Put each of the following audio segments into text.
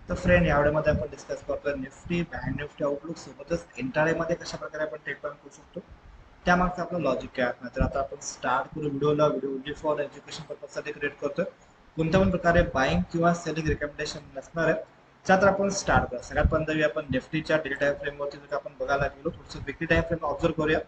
तर फ्रेंड यावेळेमध्ये आपण डिस्कस करतोय निफ्टी बँक निफ्टी आउटलुक सोबतच इंट्राडे मध्ये कशा प्रकारे आपण ट्रेड प्लॅन करू शकतो त्यामागचं आपलं लॉजिक काय आहे. तर आता आपण स्टार्ट करू व्हिडिओला. व्हिडिओ ओनली फॉर एज्युकेशन पर्पजसाठी क्रिएट करतोय. कोणत्या पण प्रकारे बाईंग किंवा सेलिंग रिकमेंडेशन नसणार आहे. त्यात आपण स्टार्ट करूया. सगळ्यात पहिल्यांदा आपण निफ्टीच्या डेली टाइम फ्रेमवरती जर आपण बघायला गेलो थोडंसं विकली टाइम फ्रेम ऑब्झर्व करूया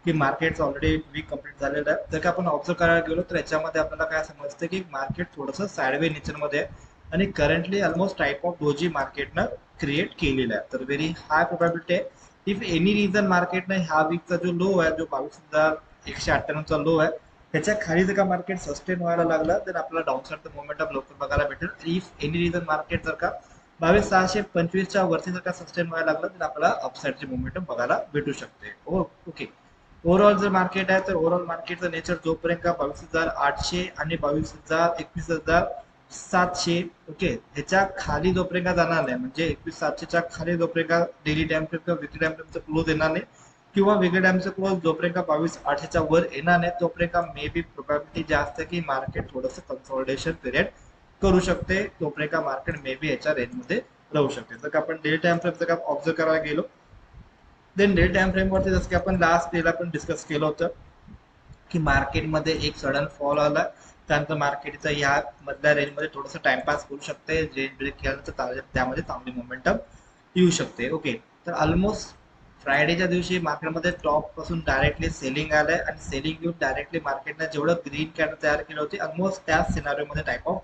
की मार्केट ऑलरेडी वीक कंप्लीट झालेलं आहे. जर का आपण ऑब्झर्व करायला गेलो तर याच्यामध्ये आपल्याला काय समजतं की मार्केट थोडंसं साइडवे नेचरमध्ये आहे आणि currently almost type of doji मार्केटनं क्रिएट केलेला आहे. तर व्हेरी हाय प्रोबॅबिलिटी आहे इफ एनी रिझन मार्केटने ह्या वीकचा जो लो आहे जो 22,198चा लो आहे त्याच्या खाली जर का मार्केट सस्टेन व्हायला लागला तर आपल्याला डाऊनसाइड मोमेंटम लवकर बघायला भेटेल. इफ एनी रिझन मार्केट जर का 22,625च्या वरती जर का सस्टेन व्हायला लागलं तर आपल्याला अपसाइडचे मोमेंटम बघायला भेटू शकते. ओके. ओव्हरऑल जर मार्केट आहे तर ओव्हरऑल मार्केटचं नेचर जोपर्यंत का 22,800 आणि 21,700 ओके ह्याच्या खाली जोपर्यंत जाणार नाही म्हणजे 21,700च्या खाली जोपर्यंत डेली टाइम फ्रेम किंवा विकली टाइम फ्रेमचा क्लोज येणार नाही किंवा वेगळ्या टाइमचा क्लोज जोपर्यंत 22,800च्या वर येणार नाही तोपर्यंत मे बी प्रोबॅबिलिटी जास्त आहे की मार्केट थोडंसं कन्सॉलिडेशन पिरियड करू शकते. तोपर्यंत मार्केट मे बी याच्या रेंजमध्ये राहू शकते. जर का आपण डेली टाइम फ्रेम जर का ऑब्झर्व करायला गेलो देन डेली टाइम फ्रेमवरती जसं की आपण लास्ट डेला पण डिस्कस केलं होतं की मार्केटमध्ये एक सडन फॉल आला त्यानंतर मार्केटचा या मधल्या रेंजमध्ये थोडंसं टाइमपास करू शकते. रेंज ब्रेक केल्यानंतर त्यामध्ये चांगली मोमेंटम येऊ शकते. ओके. तर ऑलमोस्ट फ्रायडेच्या दिवशी मार्केटमध्ये टॉप पासून डायरेक्टली सेलिंग आलंय आणि सेलिंग येऊन डायरेक्टली मार्केटने जेवढं ग्रीन कॅन्डल तयार केलं होती ऑलमोस्ट त्याच सिनारिओमध्ये टाइप ऑफ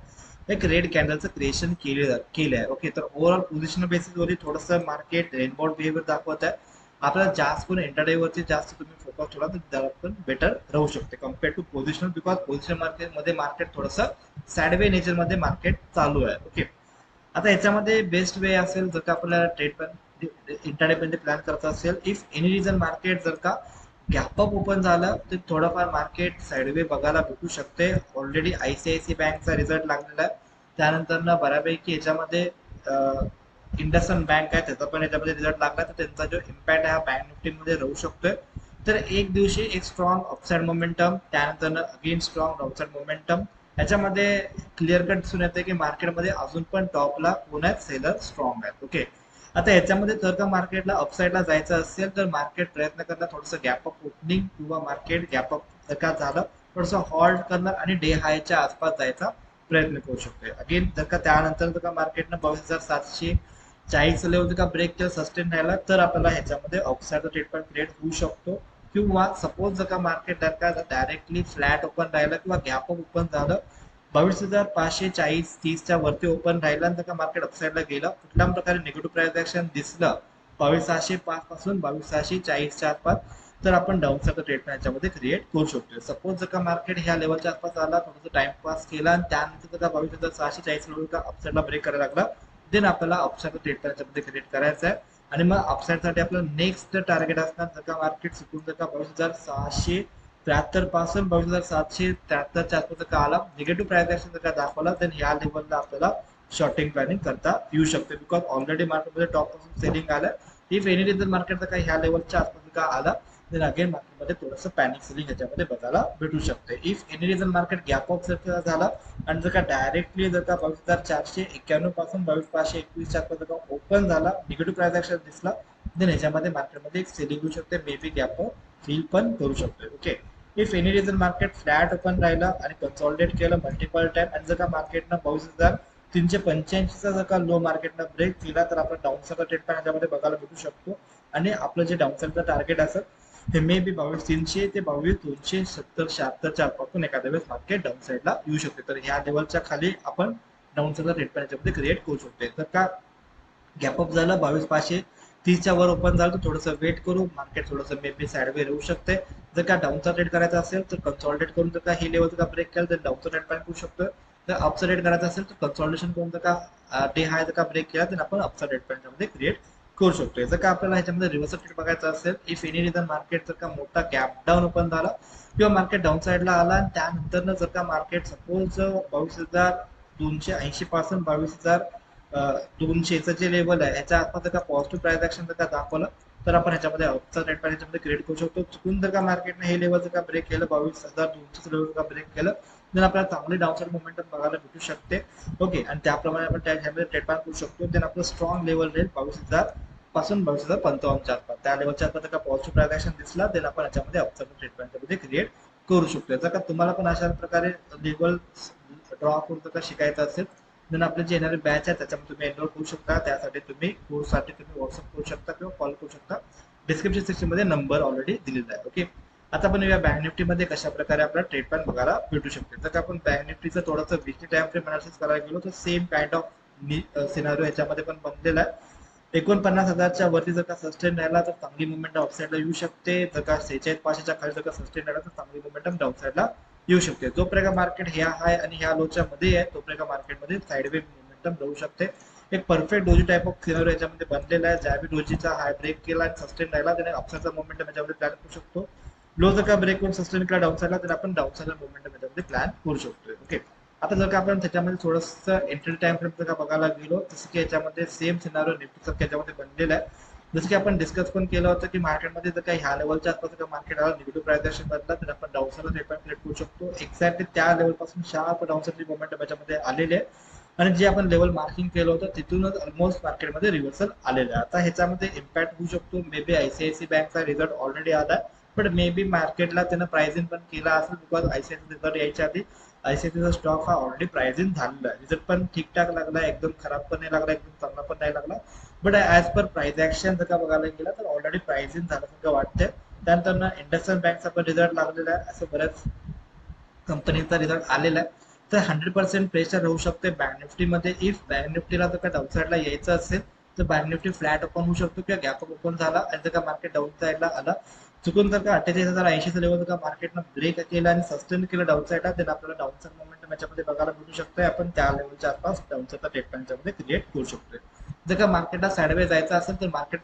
एक रेड कॅन्डलचं क्रिएशन केलं आहे. ओके. तर ओव्हरऑल पोझिशन बेसिसवरती थोडंसं मार्केट रेनबोर्ड बिहेवियर दाखवत आहे. आपल्याला जास्त करून इंटरडे वरती जास्त तुम्ही फोकस ठेवला तर त्याला पण बेटर राहू शकते compare to positional because position मार्केटमध्ये मार्केट थोडंसं सॅडवे नेचरमध्ये मार्केट चालू आहे. ओके. आता याच्यामध्ये बेस्ट वे असेल जर का आपल्याला ट्रेड पण इंटरडे मध्ये प्लॅन करायचा असेल इफ एनी रिझन मार्केट जर का गॅप अप ओपन झालं तर थोडंफार मार्केट साईडवे बघायला भेटू शकते. ऑलरेडी आयसीआयसी बँकचा रिझल्ट लागलेला आहे. त्यानंतर ना बऱ्यापैकी याच्यामध्ये इंडसइंड बँक आहे त्याचा पण याच्यामध्ये रिझल्ट लागला तर त्यांचा जो इम्पॅक्ट आहे हा बँक निफ्टीमध्ये राहू शकतोय. तर एक दिवशी एक स्ट्रॉंग अपसाइड मोमेंटम त्यानंतर अगेन स्ट्रॉंग डाऊनसाइड मोमेंटम याच्यामध्ये क्लिअर कट दिसून येते की मार्केटमध्ये अजून पण टॉपला कोण आहेत सेलर स्ट्रॉंग आहेत. ओके. आता याच्यामध्ये जर का मार्केटला अपसाइडला जायचं असेल तर मार्केट प्रयत्न करणार थोडंसं गॅप अप ओपनिंग किंवा मार्केट गॅप अप जर का झालं थोडंसं हॉल्ट करणार आणि डे हायच्या आसपास जायचा प्रयत्न करू शकतोय. अगेन जर का त्यानंतर जर का मार्केटनं 22,740 लेवल जर का ब्रेक केलं सस्टेन राहिला तर आपल्याला ह्याच्यामध्ये अपसाइडचा ट्रेड क्रिएट होऊ शकतो. किंवा सपोज जर का मार्केट जर का डायरेक्टली फ्लॅट ओपन राहिलं किंवा गॅप अप ओपन झालं 22,540-30च्या वरती ओपन राहिला जर का मार्केट अपसाइडला गेलं कुठल्या प्रकारे निगेटिव्ह प्राइस ऍक्शन दिसलं 22,605 पासून 22,640च्या आसपास तर आपण डाऊनसाइडचा ट्रेड याच्यामध्ये क्रिएट करू शकतो. सपोज जर का मार्केट ह्या लेवलच्या आसपास आला थोडंसं टाइमपास केला आणि त्यानंतर जर का 22,640 लेवल का अपसाइडला ब्रेक करायला लागला देन आपल्याला अपसाइडचा ट्रेड याच्यामध्ये क्रिएट करायचा आहे. आणि मग अपसाइडसाठी आपलं नेक्स्ट टार्गेट असणार जर का मार्केट चुकून जर का 22,673 पासून 22,773च्या आसपास जर का आला निगेटिव्ह प्राइस ऍक्शन जर का दाखवला तर ह्या लेवलला आपल्याला शॉर्टिंग प्लॅनिंग करता येऊ शकते बिकॉज ऑलरेडी मार्केटमध्ये टॉप पासून सेलिंग आलं. इफ एनी रिझन मार्केट जर का ह्या लेवलच्या आसपास जर का आला तर अगेन मार्केटमध्ये थोडंसं पॅनिक सेलिंग ह्याच्यामध्ये बघायला भेटू शकते. If any reason market gap of जर झाला आणि जर का डायरेक्टली जर का 22,491 पासून 22,521च्या आसपास जर का ओपन झाला निगेटिव्ह प्राइस ऍक्शन दिसला देन ह्याच्यामध्ये मार्केटमध्ये एक सेलिंग होऊ शकते मे बी गॅप फील पण करू शकतोय. Okay. If any reason market flat open राहिला आणि कन्सॉलिडेट केलं मल्टिपल टाइम आणि जर का मार्केटनं 22,385चा जर का लो मार्केटनं ब्रेक केला तर आपण डाऊनसाइडचा ट्रेड पण ह्याच्यामध्ये बघायला भेटू शकतो. आणि आपलं जे डाऊनसाइडचं टार्गेट असेल हे मे बी 22,300 ते 22,270-76च्या आसपासून एखाद्या वेळेस मार्केट डाऊन साईडला येऊ शकते. तर ह्या लेवलच्या खाली आपण डाऊन साईडला ट्रेड पण याच्यामध्ये क्रिएट करू शकतो. तर का गॅप अप झालं 22,530च्या वर ओपन झालं तर थोडंसं वेट करू मार्केट थोडंसं मे बी साईडवे राहू शकते. जर का डाऊनचा ट्रेड करायचा असेल तर कन्सॉलिडेट करून जर का ही लेवल जर का ब्रेक केलं तर डाऊनचा ट्रेड पण करू शकतो. जर अपचा ट्रेड करायचा असेल तर कन्सॉलिडेशन करून जर का डे हाय जर का ब्रेक केला तर आपण अपचा ट्रेड पण याच्यामध्ये क्रिएट करू शकतोय. जर का आपल्याला ह्याच्यामध्ये रिव्हर्सल ट्रेड बघायचा असेल इफ एनी रिझन मार्केट जर का मोठा गॅप डाऊन ओपन झाला किंवा मार्केट डाऊन साईडला आला आणि त्यानंतर जर का मार्केट सपोज 22,280 पासून 22,200चं जे लेवल आहे याच्या आसपास जर का पॉझिटिव्ह प्राइस ऍक्शन जर का दाखवलं तर आपण ह्याच्यामध्ये अपचा ट्रेड पण ह्याच्यामध्ये क्रिएट करू शकतो. चुकून जर का मार्केटने हे लेवल जर का ब्रेक केलं 22,200 लेवल जर का ब्रेक केलं देन आपल्याला चांगली डाऊनसाइड मोमेंटम बघायला भेटू शकते. ओके, आणि त्याप्रमाणे आपण त्यामध्ये ट्रेड प्लॅन करू शकतो. देन आपलं स्ट्रॉंग लेवल रेल 22,000 पासून 22,055 आसपास, त्या लेवलच्या आसपास जर का पॉझिटिव्ह ट्रान्झॅक्शन दिसला देन आपण याच्यामध्ये अपसाइड ट्रेड प्लॅनमध्ये क्रिएट करू शकतो. जर का तुम्हाला पण अशा प्रकारे लेवल ड्रॉ करून जर का शिकायचं असेल देन आपले जे येणारे बॅच आहे त्याच्यामध्ये तुम्ही एनरोल करू शकता. त्यासाठी तुम्ही कोर्ससाठी तुम्ही व्हॉट्सअप करू शकता किंवा कॉल करू शकता. डिस्क्रिप्शन सेक्शन मध्ये नंबर ऑलरेडी दिलेला आहे. ओके, आता आपण या बँक निफ्टीमध्ये कशा प्रकारे आपला ट्रेड प्लॅन बघायला भेटू शकते. जर का आपण बँक निफ्टीचं थोडंसं वीकली टाइम फ्रेम अनालिसिस करायला गेलो तर सेम काइंड ऑफ सिनारिओ ह्याच्यामध्ये पण बनलेला आहे. 49,000च्या वरती जर का सस्टेन राहिला तर चांगली मुवमेंटम अपसाइडला येऊ शकते. जर का 46,500च्या खाली जर का सस्टेन राहिला तर चांगली मुवमेंटम डाऊनसाइडला येऊ शकते. जोपर्यंत मार्केट ह्या हाय आणि ह्या लोच्या मध्ये आहे तोपर्यंत मार्केटमध्ये साइडवे मुवमेंटम राहू शकते. एक perfect doji type of scenario याच्यामध्ये बनलेला आहे. ज्यावेळी डोजीचा हाय ब्रेक केला आणि सस्टेन राहिला त्याने अपसाइडचा मोमेंटम याच्यामध्ये प्लॅन करू शकतो. लो जर का ब्रेक करून सस्टेन केला डाऊनसाइडला तर आपण डाऊनसाइडला मोमेंटम याच्यामध्ये प्लॅन करू शकतो. ओके, आता जर का आपण त्याच्यामध्ये थोडंसं एंट्री टाइम फ्रेम जर का बघायला गेलो जसं की याच्यामध्ये सेम सिनारिओ निफ्टीसारखं याच्यामध्ये बनलेला आहे. जसं की आपण डिस्कस पण केलं होतं की मार्केटमध्ये जर काही ह्या लेवलच्या आसपास जर मार्केट आला निगेटिव्ह प्राइस बनला तर आपण डाऊनसाइडला ट्रेड प्लॅन क्रिएट करू शकतो. एक्झॅक्टली त्या लेवलपासून शार्प डाऊनसाइड मोमेंटम याच्यामध्ये आलेले आहे आणि जे आपण लेवल मार्किंग केलं होतं तिथूनच ऑलमोस्ट मार्केटमध्ये रिव्हर्सल आलेलं आहे. आता ह्याच्यामध्ये इम्पॅक्ट होऊ शकतो. मे बी आयसीआयसी बँकचा रिझल्ट ऑलरेडी आला आहे बट मे बी मार्केटला त्यानं प्राइसिंग पण केला असेल बिकॉज आयसीआयसी रिझल्ट यायच्या आधी आयसीआयसीचा स्टॉक हा ऑलरेडी प्राइसिंग झालेला आहे. रिझल्ट पण ठीकठाक लागला, एकदम खराब पण नाही लागला, एकदम चांगला पण नाही लागला. But as per price action जर का बघायला गेला तर ऑलरेडी प्राइसिंग झाल्यासारखं वाटतंय. त्यानंतर इंडस्ट्रियल बँकचा पण रिझल्ट लागलेला आहे. असं बऱ्याच कंपनीचा रिझल्ट आलेला आहे. तर 100% प्रेशर राहू शकते बँक निफ्टीमध्ये. इफ बँक निफ्टीला जर का डाऊनसाइडला यायचं असेल तर बँक निफ्टी फ्लॅट ओपन होऊ शकतो किंवा गॅप ओपन झाला आणि जर का मार्केट डाऊन साईडला आला चुकून जर का 48,080 लेवल जर का मार्केटनं ब्रेक केला आणि सस्टेन केलं डाऊन साईडला तर आपल्याला डाऊनसाइड मोमेंटम याच्यामध्ये बघायला भेटू शकतोय. आपण त्या लेवलच्या आसपास डाऊनसाइडचा ट्रेड प्लॅनच्यामध्ये क्रिएट करू शकतोय. जर का मार्केटला साईडवे जायचं असेल तर मार्केट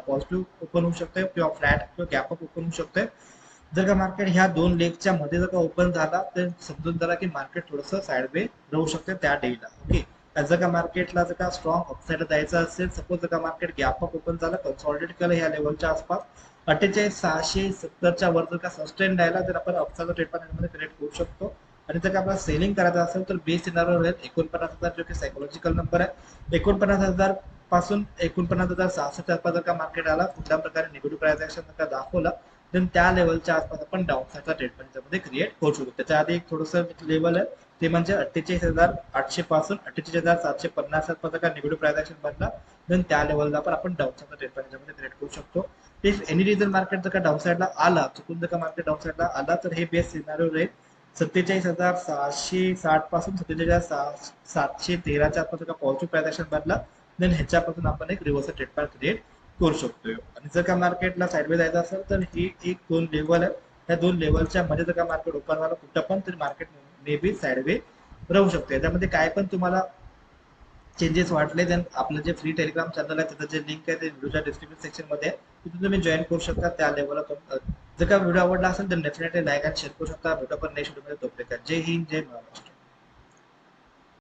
पॉझिटिव्ह ओपन होऊ शकतोय किंवा फ्लॅट किंवा गॅप ओपन होऊ शकतोय. जर का मार्केट ह्या दोन लेगच्या मध्ये जर का ओपन झाला तर समजून झाला की मार्केट थोडंसं साईडवे राहू शकते त्या डेला. ओके, जर का मार्केटला जर का स्ट्रॉंग अपसाइड जायचं असेल सपोज जर का मार्केट गॅप अप ओपन झालं कन्सॉलिडेट केलं ह्या लेवलच्या आसपास 48,670च्या वर जर का सस्टेन राहिला तर आपण अपसाइड ट्रेड प्लॅनमध्ये क्रिएट करू शकतो. आणि जर का आपल्याला सेलिंग करायचं असेल तर बेस सिनारिओ राहील 49,000 जो की सायकोलॉजिकल नंबर आहे. 49,000 पासून 49,600 आसपास जर का मार्केट आला कुठल्या प्रकारे निगेटिव्ह प्राइस ऍक्शन जर का दाखवला देन त्या लेवलच्या आसपास आपण डाऊनसाइडचा ट्रेड प्लॅनमध्ये क्रिएट करू शकतो. त्याच्या आधी एक थोडंसं लेवल आहे ते म्हणजे 48,800 पासून 48,750 आसपास का निगेटिव्ह प्राइस ऍक्शन बनला देन त्या लेवलला पण आपण डाऊनसाइडचा ट्रेड प्लॅनमध्ये क्रिएट करू शकतो. इफ एनी रिझन मार्केट जर का डाऊनसाइडला आला चुकून जर का मार्केट डाऊनसाइडला आला तर हे बेस सिनारिओ राहील 47,660 पासून 47,713च्या आसपास का पॉझिटिव्ह प्राइस ऍक्शन बनला देन ह्याच्यापासून आपण एक रिव्हर्सल ट्रेड प्लॅन क्रिएट करू शकतोय. आणि जर का मार्केटला साईडवे जायचं असेल तर ही एक दोन लेवल आहे. त्या दोन लेवलच्या मध्ये जर का मार्केट ओपन झालं कुठं पण तर मार्केट मे बी साईडवे राहू शकते. याच्यामध्ये काय पण तुम्हाला चेंजेस वाटले देन आपलं जे फ्री टेलिग्राम चॅनल आहे त्याचं जे लिंक आहे ते व्हिडिओच्या डिस्क्रिप्शन सेक्शन मध्ये आहे तिथून तुम्ही जॉईन करू शकता. त्या लेवलला जर का व्हिडिओ आवडला असेल तर डेफिनेटली लाईक आणि शेअर करू शकता. भेटू पण नेक्स्ट व्हिडिओमध्ये. तोपर्यंत जय हिंद, जय महाराष्ट्र.